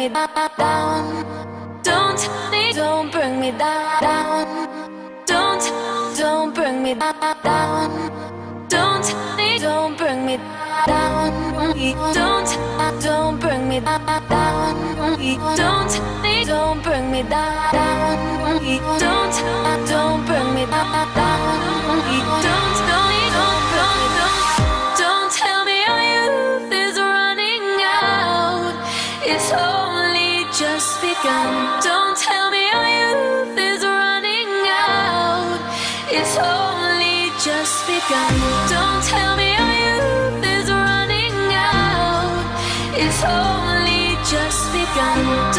me down. Don't bring me down. Don't bring me down. Don't bring me down. Don't bring me down. Don't bring me down. Don't bring me down. Don't tell me our youth is running out. It's only just begun. Don't tell me our youth is running out. It's only just begun. Don't tell me our youth is running out. It's only just begun.